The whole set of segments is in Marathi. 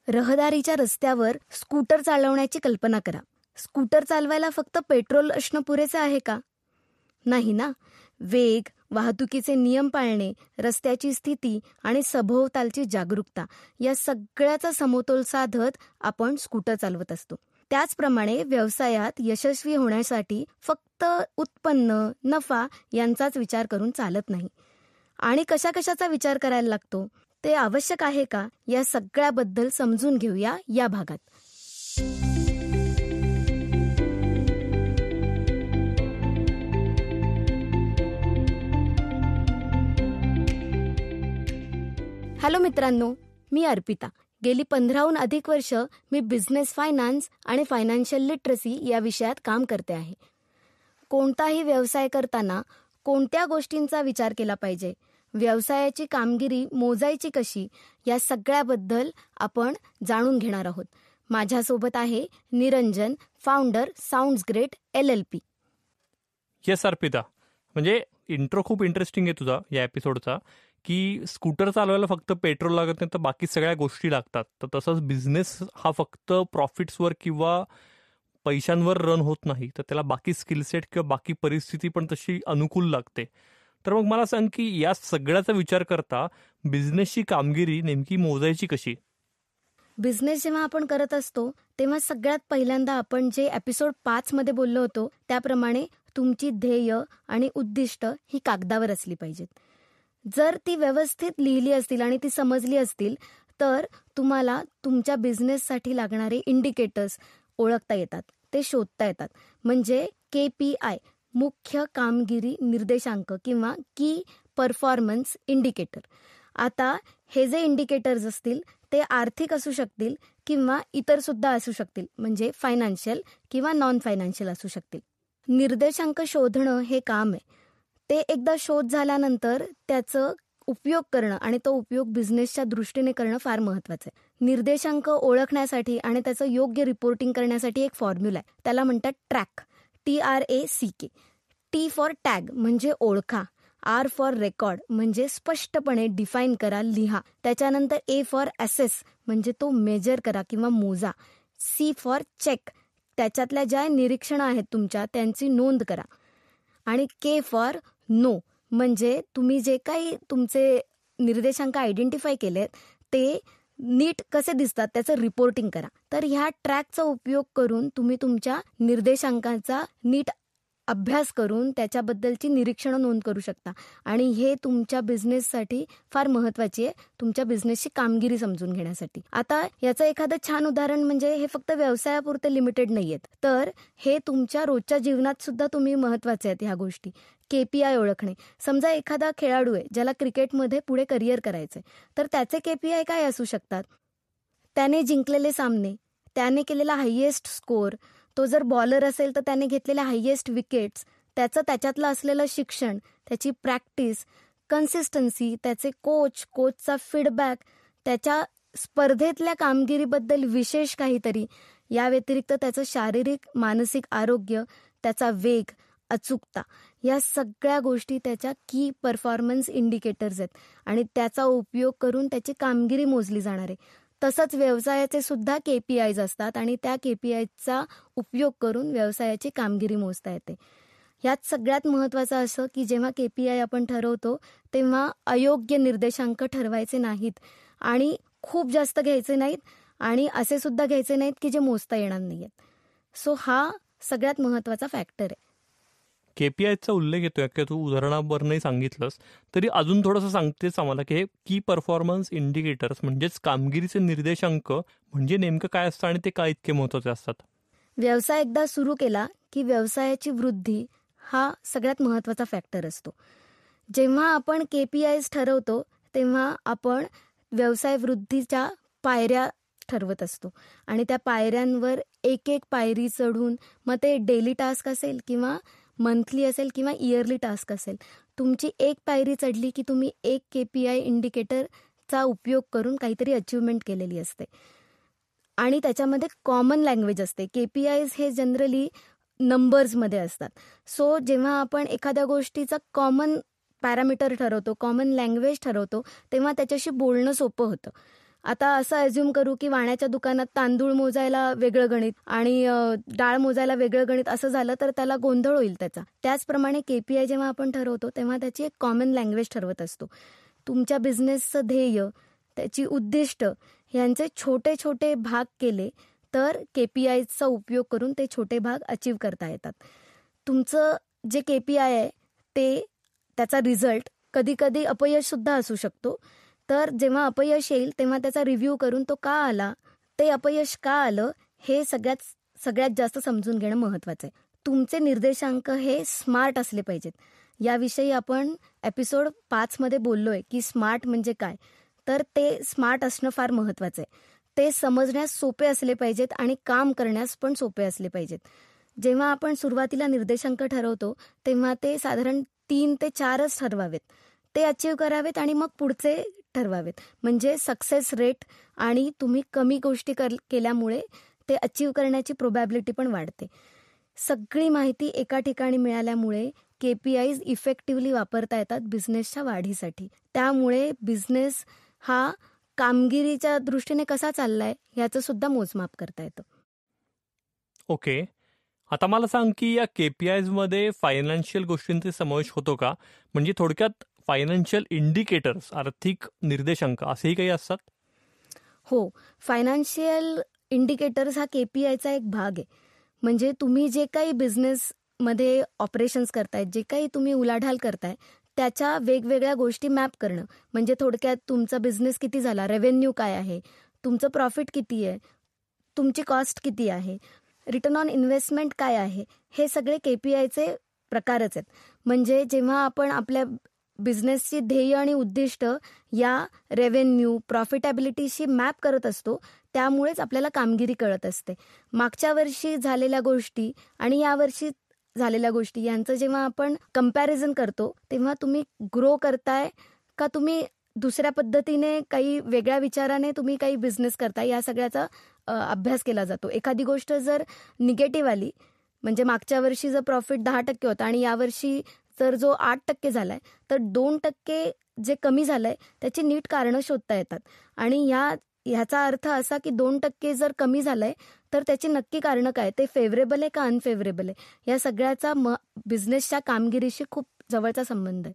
रहदारीच्या रस्त्यावर स्कूटर चालवण्याची कल्पना करा. स्कूटर चालवायला फक्त पेट्रोल असणं पुरेसे आहे का? नाही ना. वेग, वाहतुकीचे नियम पाळणे, रस्त्याची स्थिती आणि सभोवतालची जागरूकता या सगळ्याचा समतोल साधत आपण स्कूटर चालवत असतो. त्याचप्रमाणे व्यवसायात यशस्वी होण्यासाठी फक्त उत्पन्न, नफा यांचाच विचार करून चालत नाही. आणि कशाचा विचार करायला लागतो ते आवश्यक आहे का, या सगळ्याबद्दल समजून घेऊया या भागात. हॅलो मित्रांनो, मी अर्पिता. गेली 15हून अधिक वर्ष मी बिझनेस फायनान्स आणि फायनान्शियल लिटरसी या विषयात काम करते आहे. कोणताही व्यवसाय करताना कोणत्या गोष्टींचा विचार केला पाहिजे, व्यवसायाची कामगिरी मोजायची कशी, या सगळ्याबद्दल आपण जाणून घेणार आहोत. माझ्यासोबत आहे Niranjan, founder sounds great LLP. Yes Arpita, म्हणजे इंट्रो खूप इंटरेस्टिंग आहे तुझा या एपिसोडचा, की स्कूटर चालवायला फक्त पेट्रोल लागत नाही तर बाकी सगळ्या गोष्टी लागतात. तर तसंच बिझनेस हा फक्त प्रॉफिट्सवर किंवा पैशांवर रन होत नाही, तर त्याला बाकी स्किलसेट किंवा बाकी परिस्थिती पण तशी अनुकूल लागते. तर मग मला सांग की या सगळ्याचा विचार करता बिझनेसची कामगिरी नेमकी मोजायची कशी? बिझनेस जेव्हा आपण करत असतो तेव्हा सगळ्यात पहिल्यांदा आपण जे एपिसोड 5 मध्ये बोललो होतो त्याप्रमाणे तुमची ध्येय आणि उद्दिष्ट ही कागदावर असली पाहिजेत. जर ती व्यवस्थित लिहिली असतील आणि ती समजली असतील तर तुम्हाला तुमच्या बिझनेससाठी लागणारे इंडिकेटर्स ओळखता येतात, ते शोधता येतात. म्हणजे KPI, मुख्य कामगिरी निर्देशांक किंवा की परफॉर्मन्स इंडिकेटर. आता हे जे इंडिकेटर्स असतील ते आर्थिक असू शकतील किंवा इतर सुद्धा असू शकतील, म्हणजे फायनान्शियल किंवा नॉन फायनान्शियल असू शकतील. निर्देशांक शोधणं हे काम आहे. ते एकदा शोध झाल्यानंतर त्याचं उपयोग करणं आणि तो उपयोग बिझनेसच्या दृष्टीने करणं फार महत्त्वाचं आहे. निर्देशांक ओळखण्यासाठी आणि त्याचं योग्य रिपोर्टिंग करण्यासाठी एक फॉर्म्युला आहे, त्याला म्हणतात track, TRACK. T for tag म्हणजे ओळखा, R फॉर रेकॉर्ड म्हणजे स्पष्टपणे डिफाईन करा, लिहा. त्याच्यानंतर A फॉर असेस म्हणजे तो मेजर करा किंवा मोजा. C फॉर चेक, त्याच्यातल्या ज्या निरीक्षणं आहेत तुमच्या त्यांची नोंद करा. आणि K फॉर नो म्हणजे तुम्ही जे काही तुमचे निर्देशांक आयडेंटिफाय केलेत ते नीट कसे दिसतात त्याचं रिपोर्टिंग करा. तर ह्या ट्रॅकचा उपयोग करून तुम्ही तुमच्या निर्देशांकांचा नीट अभ्यास करून त्याच्याबद्दलची निरीक्षणं नोंद करू शकता. आणि हे तुमच्या बिझनेससाठी फार महत्त्वाची आहे, तुमच्या बिझनेसची कामगिरी समजून घेण्यासाठी. आता याचं एखादं छान उदाहरण म्हणजे हे फक्त व्यवसायापुरते लिमिटेड नाही आहेत, तर हे तुमच्या रोजच्या जीवनात सुद्धा तुम्ही महत्त्वाचे आहेत ह्या गोष्टी. KPI ओळखणे. समजा एखादा खेळाडू आहे ज्याला क्रिकेटमध्ये पुढे करिअर करायचं आहे, तर त्याचे KPI काय असू शकतात? त्याने जिंकलेले सामने, त्याने केलेला हायेस्ट स्कोअर, तो जर बॉलर असेल तर त्याने घेतलेल्या हायेस्ट विकेट्स, त्याच्यातलं असलेलं शिक्षण, त्याची प्रॅक्टिस, कन्सिस्टन्सी, त्याचे कोचचा फीडबॅक, त्याच्या स्पर्धेतल्या कामगिरीबद्दल विशेष काहीतरी, या व्यतिरिक्त त्याचं शारीरिक मानसिक आरोग्य, त्याचा वेग, अचूकता, या सगळ्या गोष्टी त्याच्या की परफॉर्मन्स इंडिकेटर्स आहेत आणि त्याचा उपयोग करून त्याची कामगिरी मोजली जाणार आहे. तसंच व्यवसायाचे सुद्धा KPIs असतात आणि त्या KPIचा उपयोग करून व्यवसायाची कामगिरी मोजता येते. यात सगळ्यात महत्त्वाचं असं की जेव्हा KPI आपण ठरवतो तेव्हा अयोग्य निर्देशांक ठरवायचे नाहीत आणि खूप जास्त घ्यायचे नाहीत आणि असे सुद्धा घ्यायचे नाहीत की जे मोजता येणार नाही आहेत. सो हा सगळ्यात महत्त्वाचा फॅक्टर आहे. KPIचा उल्लेख येतोय की तू उदाहरणावरही सांगितलंस, तरी अजून थोडंसं सांगतेस आम्हाला की हे की परफॉर्मन्स इंडिकेटर्स म्हणजेच कामगिरीचे निर्देशांक म्हणजे नेमकं काय असतं आणि ते काय इतके महत्त्वाचे असतात? व्यवसाय एकदा सुरू केला की व्यवसायाची वृद्धी हा सगळ्यात महत्त्वाचा फॅक्टर असतो. जेव्हा आपण KPIs ठरवतो तेव्हा आपण व्यवसाय वृद्धीच्या पायऱ्या ठरवत असतो आणि त्या पायऱ्यांवर एक एक पायरी चढून, मग ते डेली टास्क असेल किंवा मंथली असेल किंवा इयरली टास्क असेल, तुमची एक पायरी चढली की तुम्ही एक KPI इंडिकेटरचा उपयोग करून काहीतरी अचिव्हमेंट केलेली असते. आणि त्याच्यामध्ये कॉमन लँग्वेज असते. KPIs हे जनरली नंबर्समध्ये असतात. सो जेव्हा आपण एखाद्या गोष्टीचा कॉमन पॅरामीटर ठरवतो, कॉमन लँग्वेज ठरवतो, तेव्हा त्याच्याशी बोलणं सोपं होतं. आता असं अज्युम करू की वाण्याच्या दुकानात तांदूळ मोजायला वेगळं गणित आणि डाळ मोजायला वेगळं गणित असं झालं तर त्याला गोंधळ होईल त्याचा. त्याचप्रमाणे KPI जेव्हा आपण ठरवतो तेव्हा त्याची एक कॉमन लँग्वेज ठरवत असतो. तुमच्या बिझनेसचं ध्येय, त्याची उद्दिष्ट यांचे छोटे छोटे भाग केले तर KPIचा उपयोग करून ते छोटे भाग अचीव करता येतात. तुमचं जे KPI आहे ते त्याचा रिझल्ट कधी कधी अपयशसुद्धा असू शकतो. तर जेव्हा अपयश येईल तेव्हा त्याचा रिव्ह्यू करून तो का आला, ते अपयश का आलं, हे सगळ्यात जास्त समजून घेणं महत्त्वाचं आहे. तुमचे निर्देशांक हे स्मार्ट असले पाहिजेत. याविषयी आपण एपिसोड 5 बोललोय की स्मार्ट म्हणजे काय. तर ते स्मार्ट असणं फार महत्त्वाचं आहे. ते समजण्यास सोपे असले पाहिजेत आणि काम करण्यास पण सोपे असले पाहिजेत. जेव्हा आपण सुरुवातीला निर्देशांक ठरवतो तेव्हा ते साधारण 3 ते 4च ठरवावेत. ते अचीव करावेत आणि मग पुढचे ठरवावेत. म्हणजे सक्सेस रेट आणि तुम्ही कमी गोष्टी केल्यामुळे ते अचीव करण्याची प्रोबॅबिलिटी पण वाढते. सगळी माहिती एका ठिकाणी मिळाल्यामुळे KPIs इफेक्टिव्हली वापरता येतात बिझनेसच्या वाढीसाठी. त्यामुळे बिझनेस हा कामगिरीच्या दृष्टीने कसा चाललाय याचं सुद्धा मोजमाप करता येतं. ओके, आता मला सांग की या KPIs मध्ये फायनान्शियल गोष्टींचा समावेश होतो का? म्हणजे थोडक्यात फायनान्शियल इंडिकेटर्स, आर्थिक निर्देशांक असेही काही असतात? हो, फायनान्शियल इंडिकेटर्स हा KPIचा एक भाग आहे. म्हणजे तुम्ही जे काही बिझनेसमध्ये ऑपरेशन्स करताय, जे काही तुम्ही उलाढाल करताय, त्याच्या वेगवेगळ्या गोष्टी मॅप करणं. म्हणजे थोडक्यात तुमचा बिझनेस किती झाला, रेव्हेन्यू काय आहे, तुमचं प्रॉफिट किती आहे, तुमची कॉस्ट किती आहे, रिटर्न ऑन इन्व्हेस्टमेंट काय आहे, हे सगळे KPIचे प्रकारच आहेत. म्हणजे जेव्हा आपण आपल्या बिझनेसची ध्येय आणि उद्दिष्ट या रेव्हेन्यू, प्रॉफिटॅबिलिटीशी मॅप करत असतो, त्यामुळेच आपल्याला कामगिरी कळत असते. मागच्या वर्षी झालेल्या गोष्टी आणि यावर्षी झालेल्या गोष्टी यांचं जेव्हा आपण कम्पॅरिझन करतो तेव्हा तुम्ही ग्रो करताय का तुम्ही दुसऱ्या पद्धतीने काही वेगळ्या विचाराने तुम्ही काही बिझनेस करताय, या सगळ्याचा अभ्यास केला जातो. एखादी गोष्ट जर निगेटिव्ह आली, म्हणजे मागच्या वर्षी जर प्रॉफिट 10% होता आणि यावर्षी जर जो 8% झालाय, तर 2% जे कमी झालंय त्याची नीट कारणं शोधता येतात. आणि ह्याचा अर्थ असा की 2% जर कमी झालंय तर त्याची नक्की कारणं काय, ते फेवरेबल आहे का अनफेवरेबल आहे, या सगळ्याचा बिझनेसच्या कामगिरीशी खूप जवळचा संबंध आहे.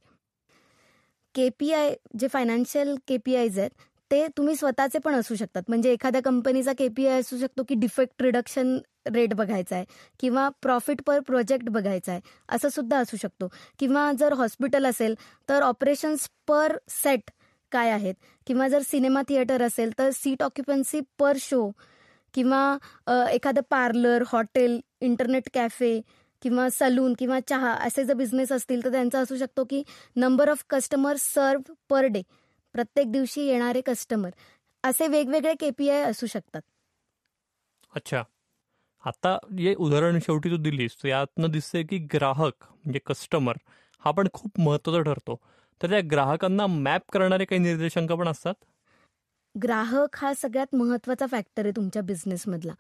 KPI जे फायनान्शियल KPIs आहेत ते तुम्ही स्वतःचे पण असू शकतात. म्हणजे एखाद्या कंपनीचा KPI असू शकतो की डिफेक्ट रिडक्शन रेट बघायचा आहे किंवा प्रॉफिट पर प्रोजेक्ट बघायचा आहे, असं सुद्धा असू शकतो. किंवा जर हॉस्पिटल असेल तर ऑपरेशन्स पर सेट काय आहेत, किंवा जर सिनेमा थिएटर असेल तर सीट ऑक्युपन्सी पर शो, किंवा एखादं पार्लर, हॉटेल, इंटरनेट कॅफे किंवा सलून किंवा चहा असे जर बिझनेस असतील तर त्यांचा असू शकतो की number of customer serve per day, प्रत्येक दिवशी येणारे कस्टमर, असे वेगवेगळे KPI असू शकतात. अच्छा, आता हे उदाहरण शेवटी तू दिलीस तर यातनं दिसतंय की ग्राहक म्हणजे कस्टमर हा पण खूप महत्त्वाचा ठरतो. तर त्या ग्राहकांना मॅप करणारे काही निर्देशांक पण असतात? ग्राहक हा सगळ्यात महत्त्वाचा फॅक्टर आहे तुमच्या बिझनेसमधला.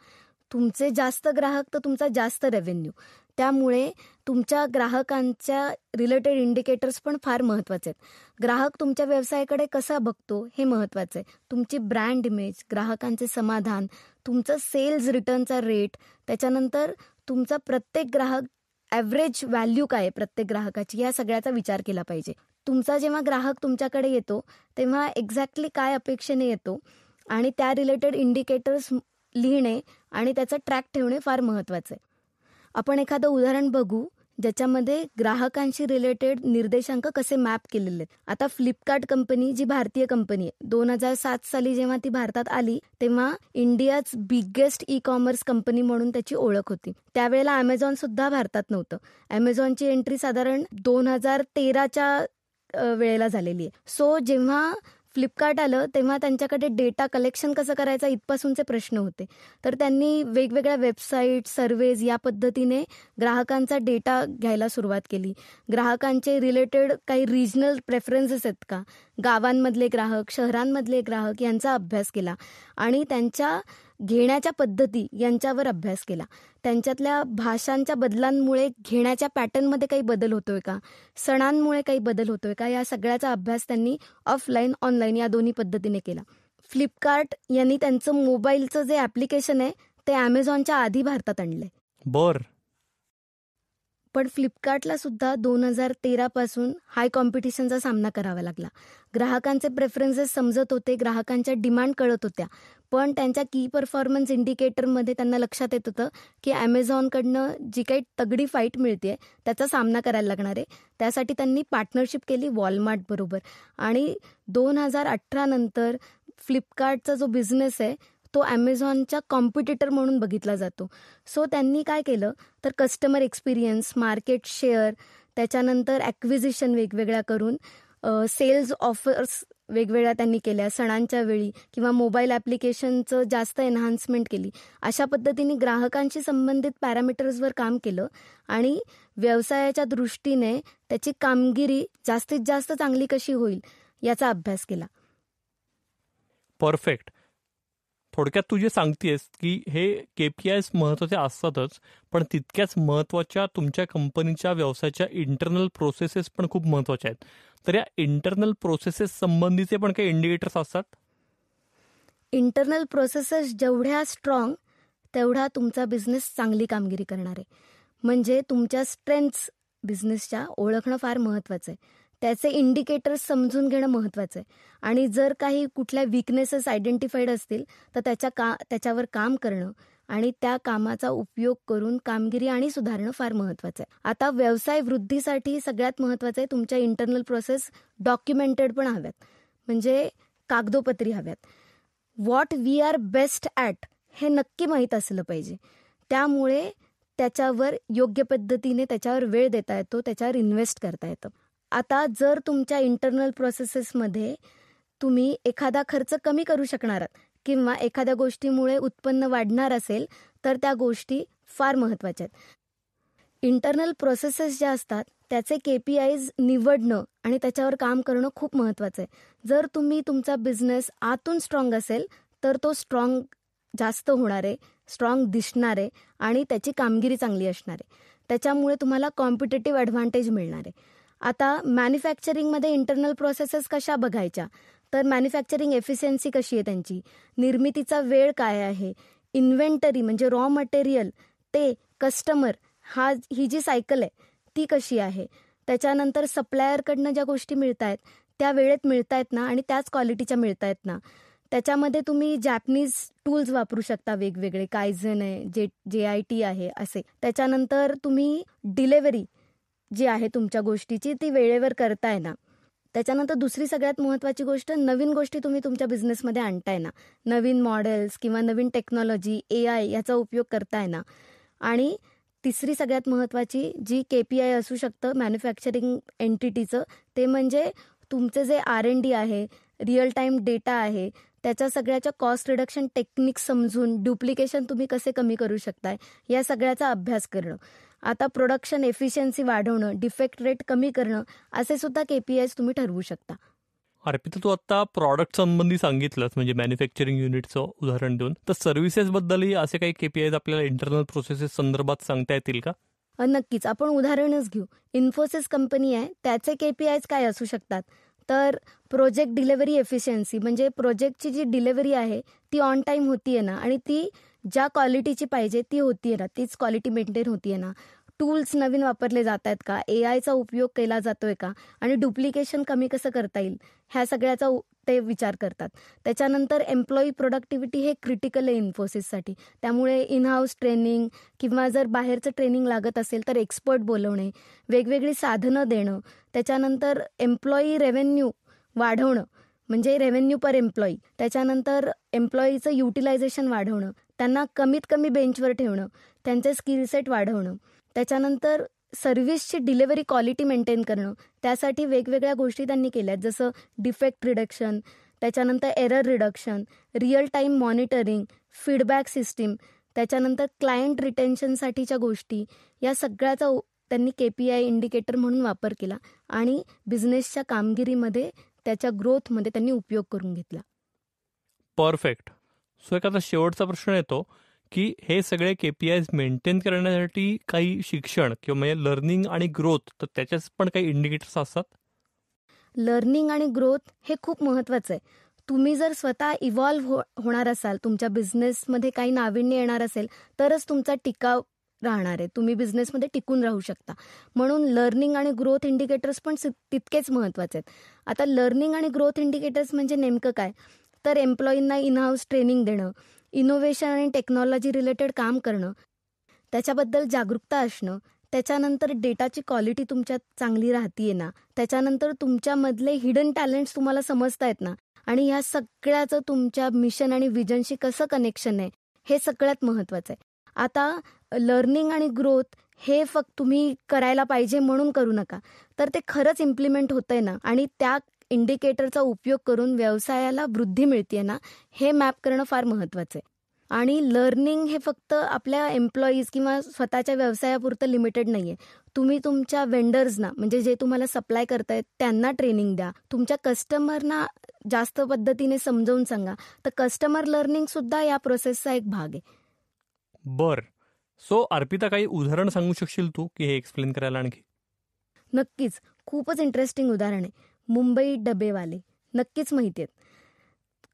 तुमचे जास्त ग्राहक तर तुमचा जास्त रेव्हेन्यू. त्यामुळे तुमच्या ग्राहकांच्या रिलेटेड इंडिकेटर्स पण फार महत्त्वाचे आहेत. ग्राहक तुमच्या व्यवसायाकडे कसा बघतो हे महत्त्वाचं आहे. तुमची ब्रँड इमेज, ग्राहकांचे समाधान, तुमचं सेल्स रिटर्नचा रेट, त्याच्यानंतर तुमचा प्रत्येक ग्राहक ॲव्हरेज व्हॅल्यू काय आहे प्रत्येक ग्राहकाची, या सगळ्याचा विचार केला पाहिजे. तुमचा जेव्हा ग्राहक तुमच्याकडे येतो तेव्हा एक्झॅक्टली काय अपेक्षेने येतो आणि त्या रिलेटेड इंडिकेटर्स लिहिणे आणि त्याचा ट्रॅक ठेवणे फार महत्त्वाचं आहे. आपण एखादं उदाहरण बघू ज्याच्यामध्ये ग्राहकांशी रिलेटेड निर्देशांक कसे मॅप केलेले आहेत. आता फ्लिपकार्ट कंपनी जी भारतीय कंपनी आहे, 2007 साली जेव्हा ती भारतात आली तेव्हा इंडियाज बिगेस्ट ई-कॉमर्स कंपनी म्हणून त्याची ओळख होती. त्यावेळेला अमेझॉन सुद्धा भारतात नव्हतं. अमेझॉनची एंट्री साधारण 2013च्या वेळेला झालेली आहे. सो जेव्हा फ्लिपकार्ट आलं तेव्हा त्यांच्याकडे डेटा कलेक्शन कसं करायचा इथपासूनचे प्रश्न होते. तर त्यांनी वेगवेगळ्या वेबसाईट, सर्वेज या पद्धतीने ग्राहकांचा डेटा घ्यायला सुरुवात केली. ग्राहकांचे रिलेटेड काही रिजनल प्रेफरन्सेस आहेत का, गावांमधले ग्राहक, शहरांमधले ग्राहक यांचा अभ्यास केला आणि त्यांच्या घेण्याच्या पद्धती यांच्यावर अभ्यास केला. त्यांच्यातल्या भाषांच्या बदलांमुळे घेण्याच्या पॅटर्नमध्ये काही बदल होतोय का, सणांमुळे काही बदल होतोय का, या सगळ्याचा अभ्यास त्यांनी ऑफलाईन, ऑनलाईन या दोन्ही पद्धतीने केला. फ्लिपकार्ट यांनी त्यांचं मोबाईलचं जे ॲप्लिकेशन आहे ते ॲमेझॉनच्या आधी भारतात आणलंय. बर. पण फ्लिपकार्टला सुद्धा 2013 पासून हाय कॉम्पिटिशनचा सामना करावा लागला. ग्राहकांचे प्रेफरन्सेस समजत होते, ग्राहकांच्या डिमांड कळत होत्या, पण त्यांच्या की परफॉर्मन्स इंडिकेटरमध्ये त्यांना लक्षात येत होतं की ॲमेझॉनकडनं जी काही तगडी फाईट मिळते त्याचा सामना करायला लागणार आहे. त्यासाठी त्यांनी पार्टनरशिप केली वॉलमार्ट बरोबर. आणि 2018 नंतर फ्लिपकार्टचा जो बिझनेस आहे तो ॲमेझॉनच्या कॉम्पिटिटर म्हणून बघितला जातो. सो त्यांनी काय केलं तर कस्टमर एक्सपिरियन्स, मार्केट शेअर, त्याच्यानंतर ॲक्विजिशन वेगवेगळ्या करून सेल्स ऑफर्स वेगवेगळ्या त्यांनी केल्या सणांच्या वेळी, किंवा मोबाईल ॲप्लिकेशनचं जास्त एन्हान्समेंट केली. अशा पद्धतीने ग्राहकांशी संबंधित पॅरामीटर्सवर काम केलं आणि व्यवसायाच्या दृष्टीने त्याची कामगिरी जास्तीत जास्त चांगली कशी होईल याचा अभ्यास केला. परफेक्ट. थोडक्यात तू जे सांगतेस की हे KPIs महत्त्वाचे असतातच, पण तितक्याच महत्त्वाच्या तुमच्या कंपनीच्या व्यवसायाच्या इंटरनल प्रोसेसेस पण खूप महत्त्वाच्या आहेत. तर या इंटरनल प्रोसेसेस संबंधीचे पण काही इंडिकेटर्स असतात? इंटरनल प्रोसेसेस जेवढ्या स्ट्रॉंग तेवढा तुमचा बिझनेस चांगली कामगिरी करणार आहे. म्हणजे तुमच्या स्ट्रेंथ्स बिझनेसच्या ओळखणं फार महत्त्वाचं आहे. त्याचे इंडिकेटर्स समजून घेणं महत्त्वाचं आहे. आणि जर काही कुठल्या विकनेसेस आयडेंटिफाईड असतील तर त्याच्यावर काम करणं आणि त्या कामाचा उपयोग करून कामगिरी आणि सुधारणं फार महत्त्वाचं आहे. आता व्यवसाय वृद्धीसाठी सगळ्यात महत्त्वाचं आहे तुमच्या इंटरनल प्रोसेस डॉक्युमेंटेड पण हव्यात, म्हणजे कागदोपत्री हव्यात. What we are best at हे नक्की माहीत असलं पाहिजे. त्यामुळे त्याच्यावर योग्य पद्धतीने त्याच्यावर वेळ देता येतो, त्याच्यावर इन्व्हेस्ट करता येतं. आता जर तुमच्या इंटरनल प्रोसेसेसमध्ये तुम्ही एखादा खर्च कमी करू शकणार आहात किंवा एखाद्या गोष्टीमुळे उत्पन्न वाढणार असेल तर त्या गोष्टी फार महत्त्वाच्या आहेत. इंटरनल प्रोसेसेस ज्या असतात त्याचे KPIs निवडणं आणि त्याच्यावर काम करणं खूप महत्त्वाचं आहे. जर तुम्ही तुमचा बिझनेस आतून स्ट्रॉंग असेल तर तो स्ट्रॉंग जास्त होणार आहे, स्ट्रॉंग दिसणार आहे आणि त्याची कामगिरी चांगली असणार आहे. त्याच्यामुळे तुम्हाला कॉम्पिटेटिव्ह ॲडव्हान्टेज मिळणार आहे. आता मॅन्युफॅक्चरिंगमध्ये इंटरनल प्रोसेसेस कशा बघायच्या तर मॅन्युफॅक्चरिंग एफिशियन्सी कशी आहे त्यांची, निर्मितीचा वेळ काय आहे, इन्व्हेंटरी म्हणजे रॉ मटेरियल ते कस्टमर ही जी सायकल आहे ती कशी आहे, त्याच्यानंतर सप्लायरकडनं ज्या गोष्टी मिळत आहेत त्या वेळेत मिळत आहेत ना आणि त्याच क्वालिटीच्या मिळत आहेत ना. त्याच्यामध्ये तुम्ही जॅपनीज टूल्स वापरू शकता वेगवेगळे, कायझन आहे, JIT आहे असे. त्याच्यानंतर तुम्ही डिलेवरी जी आहे तुमच्या गोष्टीची ती वेळेवर करताय ना. त्याच्यानंतर दुसरी सगळ्यात महत्त्वाची गोष्ट, नवीन गोष्टी तुम्ही तुमच्या बिझनेसमध्ये आणताय ना, नवीन मॉडेल्स किंवा नवीन टेक्नॉलॉजी AI याचा उपयोग करताय ना. आणि तिसरी सगळ्यात महत्त्वाची जी KPI असू शकतं मॅन्युफॅक्चरिंग एंटिटीचं ते म्हणजे तुमचे जे R&D आहे, रिअल टाईम डेटा आहे, त्याच्या सगळ्याच्या कॉस्ट रिडक्शन टेक्निक समजून डुप्लिकेशन तुम्ही कसे कमी करू शकताय या सगळ्याचा अभ्यास करणं. आता प्रोडक्शन एफिशियन्सी वाढवणं, डिफेक्ट रेट कमी करणं असे सुद्धा KPIs तुम्ही ठरवू शकता. अर्पिता, तू आता प्रॉडक्ट संबंधी सांगितलंच, म्हणजे मॅन्युफॅक्चरिंग युनिटचं उदाहरण देऊन, तर सर्व्हिसेसबद्दलही असे काही KPIs आपल्याला इंटरनल प्रोसेसेस संदर्भात सांगता येतील का? नक्कीच. आपण उदाहरणच घेऊ. इन्फोसिस कंपनी आहे, त्याचे KPIs काय असू शकतात तर प्रोजेक्ट डिलेव्हरी एफिशियन्सी, म्हणजे प्रोजेक्टची जी डिलेव्हरी आहे ती ऑन टाईम होतीये ना आणि ती ज्या क्वालिटीची पाहिजे ती होतीये ना, तीच क्वालिटी मेंटेन होतीये ना. टूल्स नवीन वापरले जात आहेत का, AIचा उपयोग केला जातोय का आणि डुप्लिकेशन कमी कसं करता येईल ह्या सगळ्याचा ते विचार करतात. त्याच्यानंतर एम्प्लॉई प्रोडक्टिव्हिटी हे क्रिटिकल आहे इन्फोसिससाठी. त्यामुळे इन हाऊस ट्रेनिंग किंवा जर बाहेरचं ट्रेनिंग लागत असेल तर एक्सपर्ट बोलवणे, वेगवेगळी साधनं देणं, त्याच्यानंतर एम्प्लॉई रेव्हेन्यू वाढवणं म्हणजे रेव्हेन्यू पर एम्प्लॉई, त्याच्यानंतर एम्प्लॉईचं युटिलायझेशन वाढवणं, त्यांना कमीत कमी बेंचवर ठेवणं, त्यांचे स्किल सेट वाढवणं, त्याच्यानंतर सर्व्हिसची डिलेव्हरी क्वालिटी मेंटेन करणं. त्यासाठी वेगवेगळ्या गोष्टी त्यांनी केल्या आहेत, जसं डिफेक्ट रिडक्शन, त्याच्यानंतर error reduction, real time monitoring, feedback system, त्याच्यानंतर क्लायंट रिटेन्शनसाठीच्या गोष्टी, या सगळ्याचा त्यांनी KPI इंडिकेटर म्हणून वापर केला आणि बिझनेसच्या कामगिरीमध्ये त्याच्या ग्रोथमध्ये त्यांनी उपयोग करून घेतला. परफेक्ट. सो एक आता शेवटचा प्रश्न येतो की हे सगळे KPIs मेंटेन करण्यासाठी काही शिक्षण किंवा म्हणजे लर्निंग आणि ग्रोथ, तर त्याच्याच पण काही इंडिकेटर्स असतात? लर्निंग आणि ग्रोथ हे खूप महत्त्वाचं आहे. तुम्ही जर स्वतः इव्हॉल्व्ह होणार असाल, तुमच्या बिझनेसमध्ये काही नाविन्य येणार असेल, तरच तुमचा टिकाव राहणार आहे. तुम्ही बिझनेसमध्ये टिकून राहू शकता. म्हणून लर्निंग आणि ग्रोथ इंडिकेटर्स पण तितकेच महत्त्वाचे आहेत. आता लर्निंग आणि ग्रोथ इंडिकेटर्स म्हणजे नेमकं काय? तर एम्प्लॉईंना इन हाऊस ट्रेनिंग देणं, इनोव्हेशन आणि टेक्नॉलॉजी रिलेटेड काम करणं, त्याच्याबद्दल जागरूकता असणं, त्याच्यानंतर डेटाची क्वालिटी तुमच्यात चांगली राहतीये ना, त्याच्यानंतर तुमच्यामधले हिडन टॅलेंट्स तुम्हाला समजतायत ना, आणि ह्या सगळ्याचं तुमच्या मिशन आणि विजनशी कसं कनेक्शन आहे, हे सगळ्यात महत्त्वाचं आहे. आता लर्निंग आणि ग्रोथ हे फक्त तुम्ही करायला पाहिजे म्हणून करू नका, तर ते खरंच इम्प्लिमेंट होतंय ना आणि त्या इंडिकेटरचा उपयोग करून व्यवसायाला वृद्धी मिळतेय ना, हे मॅप करणं फार महत्त्वाचं आहे. आणि लर्निंग हे फक्त आपल्या एम्प्लॉईज किंवा स्वतःच्या व्यवसायापुरतं लिमिटेड नाही आहे. तुम्ही तुमच्या वेंडर्सना, म्हणजे जे तुम्हाला सप्लाय करतायत त्यांना ट्रेनिंग द्या. तुमच्या कस्टमरना जास्त पद्धतीने समजावून सांगा. तर कस्टमर लर्निंगसुद्धा या प्रोसेसचा एक भाग आहे. बर. सो अर्पिता, काही उदाहरण सांगू शकशील तू की हे एक्सप्लेन करायला आणखी? नक्कीच. खूपच इंटरेस्टिंग उदाहरण आहे. मुंबई डबेवाले नक्कीच माहिती आहेत.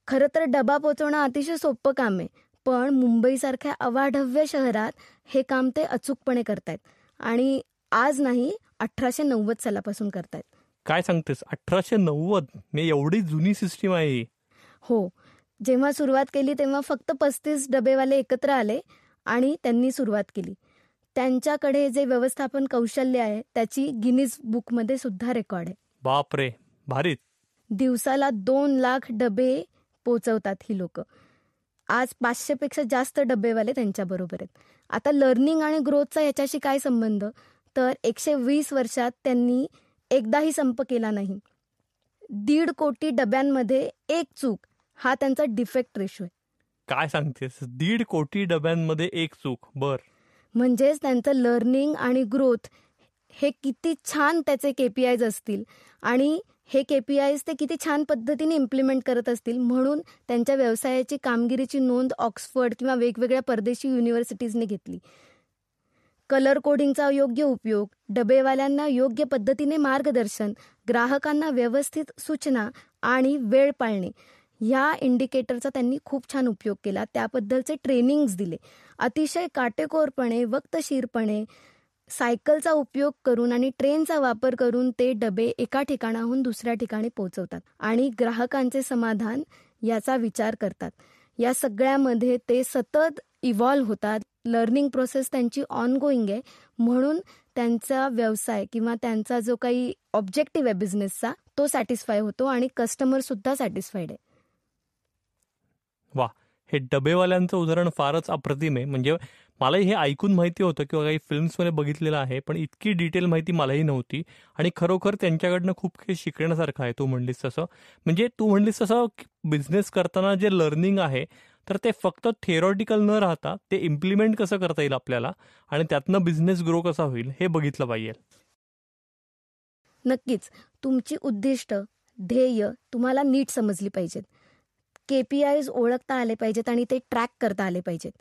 खरं तर डबा पोचवणं अतिशय सोपं काम आहे, पण मुंबईसारख्या अवाढव्य शहरात हे काम ते अचूकपणे करतायत आणि आज नाही 1890 सालापासून करतायत. काय सांगतेस? 1890? मी एवढी जुनी सिस्टीम आहे ही? हो. जेव्हा सुरुवात केली तेव्हा फक्त 35 डबेवाले एकत्र आले आणि त्यांनी सुरुवात केली. त्यांच्याकडे जे व्यवस्थापन कौशल्य आहे त्याची गिनीज बुकमध्ये सुद्धा रेकॉर्ड आहे. बापरे, भारीच. दिवसाला 2 लाख डबे पोचवतात ही लोक. आज 500पेक्षा जास्त डबेवाले त्यांच्याबरोबर आहेत. आता लर्निंग आणि ग्रोथचा याच्याशी काय संबंध? तर 120 वर्षात त्यांनी एकदाही संप केला नाही. 1.5 कोटी डब्यांमध्ये एक चूक हा त्यांचा डिफेक्ट रेशो आहे. काय सांगतेस? 1.5 कोटी डब्यांमध्ये एक चूक? बर. म्हणजेच त्यांचं लर्निंग आणि ग्रोथ हे किती छान त्याचे KPIs असतील आणि हे KPIs ते किती छान पद्धतीने इम्प्लिमेंट करत असतील, म्हणून त्यांच्या व्यवसायाची कामगिरीची नोंद ऑक्सफर्ड किंवा वेगवेगळ्या परदेशी युनिव्हर्सिटीजने घेतली. कलर कोडिंगचा योग्य उपयोग, डबेवाल्यांना योग्य पद्धतीने मार्गदर्शन, ग्राहकांना व्यवस्थित सूचना आणि वेळ पाळणे, ह्या इंडिकेटरचा त्यांनी खूप छान उपयोग केला. त्याबद्दलचे ट्रेनिंग्स दिले. अतिशय काटेकोरपणे, वक्तशीरपणे सायकलचा उपयोग करून आणि ट्रेनचा वापर करून ते डबे एका ठिकाणाहून दुसऱ्या ठिकाणी पोहोचवतात आणि ग्राहकांचे समाधान याचा विचार करतात. या सगळ्यामध्ये ते सतत इव्हॉल्व्ह होतात. लर्निंग प्रोसेस त्यांची ऑनगोईंग आहे, म्हणून त्यांचा व्यवसाय किंवा त्यांचा जो काही ऑब्जेक्टिव्ह आहे बिझनेसचा तो सॅटिस्फाय होतो आणि कस्टमर सुद्धा सॅटिस्फाईड आहे. वा, हे डबेवाल्यांचं उदाहरण फारच अप्रतिम आहे. म्हणजे मलाही हे ऐकून माहिती होतं किंवा काही फिल्म्समध्ये बघितलेलं आहे, पण इतकी डिटेल माहिती मलाही नव्हती आणि खरोखर त्यांच्याकडनं खूप काही शिकण्यासारखं आहे. तू म्हणलीस तसं, म्हणजे तू म्हणलीस तसं बिझनेस करताना जे लर्निंग आहे तर ते फक्त थिअरॉटिकल न राहता ते इम्प्लिमेंट कसं करता येईल आपल्याला आणि त्यातनं बिझनेस ग्रो कसा होईल हे बघितलं पाहिजे. नक्कीच. तुमची उद्दिष्ट, ध्येय तुम्हाला नीट समजली पाहिजेत. KPIs ओळखता आले पाहिजेत आणि ते ट्रॅक करता आले पाहिजेत.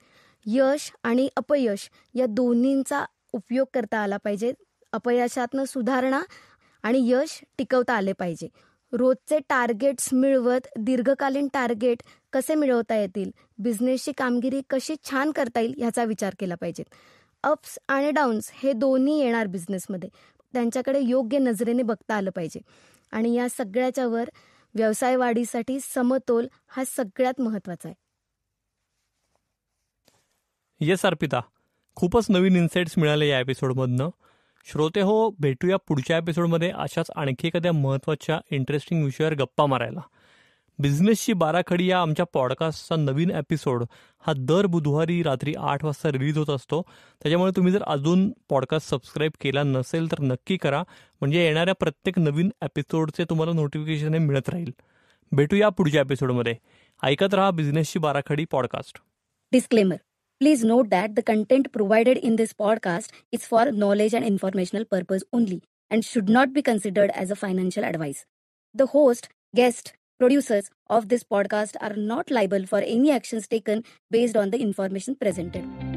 यश आणि अपयश या दोन्हींचा उपयोग करता आला पाहिजे. अपयशातनं सुधारणा आणि यश टिकवता आले पाहिजे. रोजचे टार्गेट्स मिळवत दीर्घकालीन टार्गेट कसे मिळवता येतील, बिझनेसची कामगिरी कशी छान करता येईल ह्याचा विचार केला पाहिजे. अप्स आणि डाऊन्स हे दोन्ही येणार बिझनेसमध्ये, त्यांच्याकडे योग्य नजरेने बघता आलं पाहिजे आणि या सगळ्याच्या वर व्यवसाय वाढीसाठी समतोल हा सगळ्यात महत्त्वाचा आहे. येस अर्पिता, खूपच नवीन इन्साइट्स मिळाले या एपिसोडमधनं. श्रोते हो, भेटूया पुढच्या एपिसोडमध्ये अशाच आणखी एखाद्या महत्त्वाच्या इंटरेस्टिंग विषयावर गप्पा मारायला. बिझनेसची बाराखडी या आमच्या पॉडकास्टचा नवीन एपिसोड हा दर बुधवारी रात्री 8 वाजता रिलीज होत असतो. त्याच्यामुळे तुम्ही जर अजून पॉडकास्ट सबस्क्राईब केला नसेल तर नक्की करा, म्हणजे येणाऱ्या प्रत्येक नवीन एपिसोडचे तुम्हाला नोटिफिकेशन हे मिळत राहील. भेटूया पुढच्या एपिसोडमध्ये. ऐकत रहा बिझनेसची बाराखडी podcast. Disclaimer. Please note that the content provided in this podcast is for knowledge and informational purpose only and should not be considered as a financial advice. The host, guest, producers of this podcast are not liable for any actions taken based on the information presented.